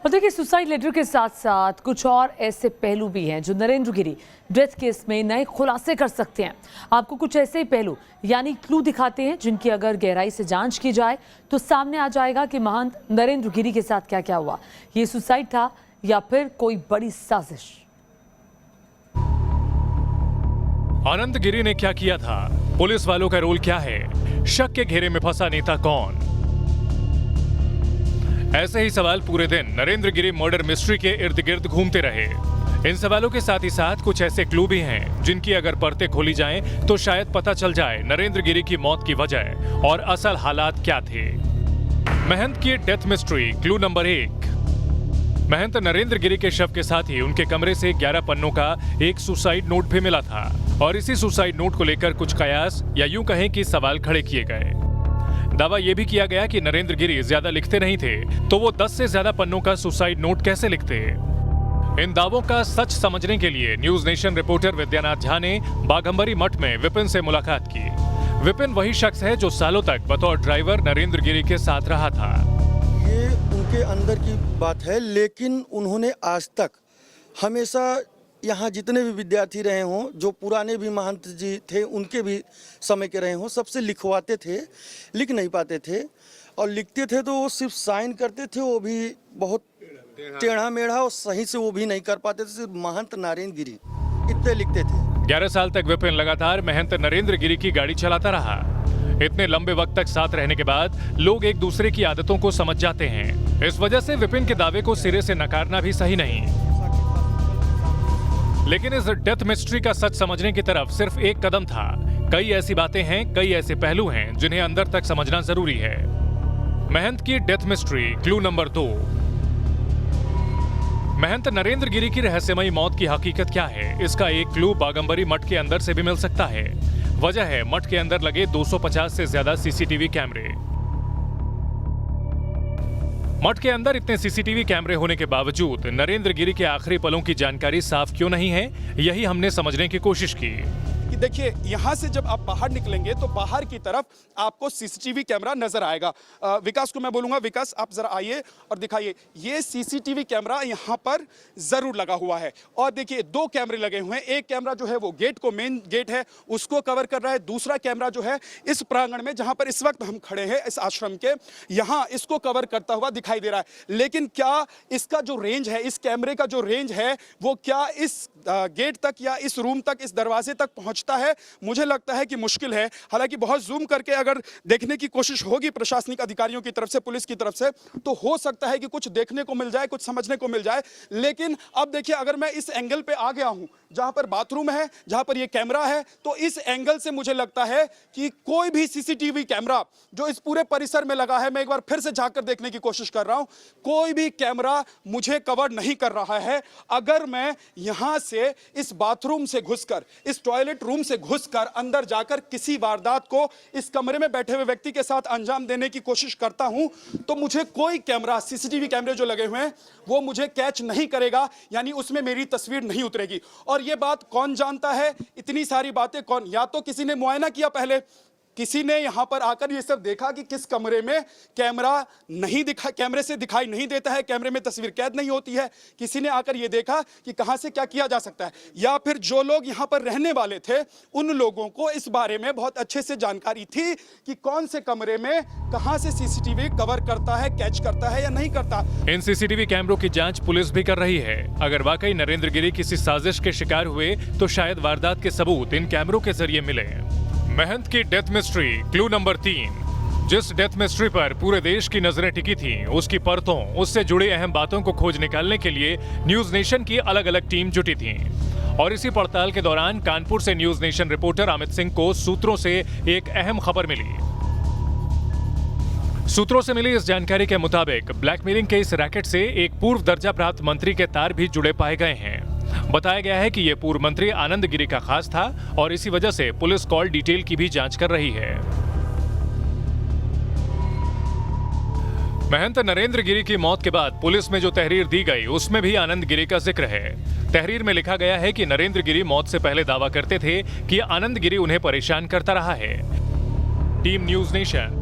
और देखिए, suicide letter के साथ साथ कुछ और ऐसे पहलू भी हैं जो नरेंद्र गिरी डेथ केस में नए खुलासे कर सकते हैं। आपको कुछ ऐसे ही पहलू यानी क्लू दिखाते हैं जिनकी अगर गहराई से जांच की जाए तो सामने आ जाएगा कि महंत नरेंद्र गिरी के साथ क्या क्या हुआ। ये सुसाइड था या फिर कोई बड़ी साजिश। आनंद गिरी ने क्या किया था? पुलिस वालों का रोल क्या है? शक के घेरे में फंसा नेता कौन? ऐसे ही सवाल पूरे दिन नरेंद्र गिरी मर्डर मिस्ट्री के इर्द गिर्द घूमते रहे। इन सवालों के साथ ही साथ कुछ ऐसे क्लू भी हैं जिनकी अगर परतें खोली जाएं तो शायद पता चल जाए नरेंद्र गिरी की मौत की वजह और असल हालात क्या थे। महंत की डेथ मिस्ट्री क्लू नंबर 1। महंत नरेंद्र गिरी के शव के साथ ही उनके कमरे से 11 पन्नों का एक सुसाइड नोट भी मिला था और इसी सुसाइड नोट को लेकर कुछ कयास या यूं कहें कि सवाल खड़े किए गए। दावा यह भी किया गया कि नरेंद्र गिरी ज्यादा लिखते नहीं थे, तो वो 10 से ज्यादा पन्नों का सुसाइड नोट कैसे लिखते? इन दावों का सच समझने के लिए news nation reporter Vidyanath Jha ने बाघंबरी मठ में विपिन से मुलाकात की। विपिन वही शख्स है जो सालों तक बतौर ड्राइवर नरेंद्र गिरी के साथ रहा था। ये उनके अंदर की बात है, लेकिन उन्होंने आज तक हमेशा यहाँ जितने भी विद्यार्थी रहे हों, जो पुराने भी महंत जी थे उनके भी समय के रहे हों, सबसे लिखवाते थे, लिख नहीं पाते थे और लिखते थे तो वो सिर्फ साइन करते थे, वो भी बहुत टेढ़ा मेढ़ा और सही से वो भी नहीं कर पाते थे। सिर्फ महंत नरेंद्र गिरी इतने लिखते थे। 11 साल तक विपिन लगातार महंत नरेंद्र गिरी की गाड़ी चलाता रहा। इतने लंबे वक्त तक साथ रहने के बाद लोग एक दूसरे की आदतों को समझ जाते हैं। इस वजह से विपिन के दावे को सिरे से नकारना भी सही नहीं। लेकिन इस डेथ मिस्ट्री का सच समझने की तरफ सिर्फ एक कदम था। कई ऐसी बातें हैं, कई ऐसे पहलू हैं जिन्हें अंदर तक समझना जरूरी है। महंत की डेथ मिस्ट्री क्लू नंबर 2। महंत नरेंद्र गिरी की रहस्यमयी मौत की हकीकत क्या है? इसका एक क्लू बाघंबरी मठ के अंदर से भी मिल सकता है। वजह है मठ के अंदर लगे 250 से ज्यादा सीसीटीवी कैमरे। मठ के अंदर इतने सीसीटीवी कैमरे होने के बावजूद नरेंद्र गिरी के आखिरी पलों की जानकारी साफ क्यों नहीं है, यही हमने समझने की कोशिश की। कि देखिए, यहाँ से जब आप बाहर निकलेंगे तो बाहर की तरफ आपको सीसीटीवी कैमरा नजर आएगा। विकास को मैं बोलूंगा, विकास आप जरा आइए और दिखाइए। ये सीसीटीवी कैमरा यहाँ पर जरूर लगा हुआ है और देखिए 2 कैमरे लगे हुए हैं। एक कैमरा जो है वो गेट को, मेन गेट है उसको कवर कर रहा है। दूसरा कैमरा जो है इस प्रांगण में जहां पर इस वक्त हम खड़े हैं, इस आश्रम के यहाँ, इसको कवर करता हुआ दिखाई दे रहा है। लेकिन क्या इसका जो रेंज है, इस कैमरे का जो रेंज है, वो क्या इस गेट तक या इस रूम तक, इस दरवाजे तक पहुंचता है? मुझे लगता है कि मुश्किल है। हालांकि बहुत जूम करके अगर देखने की कोशिश होगी प्रशासनिक अधिकारियों की तरफ से, पुलिस की तरफ से, तो हो सकता है कि कुछ देखने को मिल जाए, कुछ समझने को मिल जाए। लेकिन अब देखिए, अगर मैं इस एंगल पे आ गया हूं जहां पर बाथरूम है, जहां पर ये कैमरा है, तो इस एंगल से मुझे लगता है कि कोई भी सीसीटीवी कैमरा जो इस पूरे परिसर में लगा है, मैं एक बार फिर से झांक कर देखने की कोशिश कर रहा हूं, कोई भी कैमरा मुझे कवर नहीं कर रहा है। अगर मैं यहां से इस बाथरूम से घुसकर, इस टॉयलेट रूम से घुसकर अंदर जाकर किसी वारदात को इस कमरे में बैठे हुए व्यक्ति के साथ अंजाम देने की कोशिश करता हूं, तो मुझे कोई कैमरा, सीसीटीवी कैमरे जो लगे हुए हैं, वो मुझे कैच नहीं करेगा, यानी उसमें मेरी तस्वीर नहीं उतरेगी। और ये बात कौन जानता है? इतनी सारी बातें कौन? या तो किसी ने मुआयना किया पहले, किसी ने यहां पर आकर ये सब देखा कि किस कमरे में कैमरा नहीं दिखा, कैमरे से दिखाई नहीं देता है, कैमरे में तस्वीर कैद नहीं होती है। किसी ने आकर ये देखा कि कहां से क्या किया जा सकता है, या फिर जो लोग यहां पर रहने वाले थे उन लोगों को इस बारे में बहुत अच्छे से जानकारी थी कि कौन से कमरे में कहां से सीसीटीवी कवर करता है, कैच करता है या नहीं करता। इन सीसीटीवी कैमरों की जांच पुलिस भी कर रही है। अगर वाकई नरेंद्र गिरी किसी साजिश के शिकार हुए तो शायद वारदात के सबूत इन कैमरों के जरिए मिले। महंत की डेथ मिस्ट्री क्लू नंबर 3। जिस डेथ मिस्ट्री पर पूरे देश की नजरें टिकी थीं, उसकी परतों, उससे जुड़ी अहम बातों को खोज निकालने के लिए न्यूज नेशन की अलग अलग टीम जुटी थी। और इसी पड़ताल के दौरान कानपुर से news nation reporter Amit Singh को सूत्रों से एक अहम खबर मिली। सूत्रों से मिली इस जानकारी के मुताबिक ब्लैकमेलिंग के इस रैकेट से एक पूर्व दर्जा प्राप्त मंत्री के तार भी जुड़े पाए गए हैं। बताया गया है कि यह पूर्व मंत्री आनंद गिरी का खास था और इसी वजह से पुलिस कॉल डिटेल की भी जांच कर रही है। महंत नरेंद्र गिरी की मौत के बाद पुलिस में जो तहरीर दी गई, उसमें भी आनंद गिरी का जिक्र है। तहरीर में लिखा गया है कि नरेंद्र गिरी मौत से पहले दावा करते थे कि आनंद गिरी उन्हें परेशान करता रहा है। Team news nation.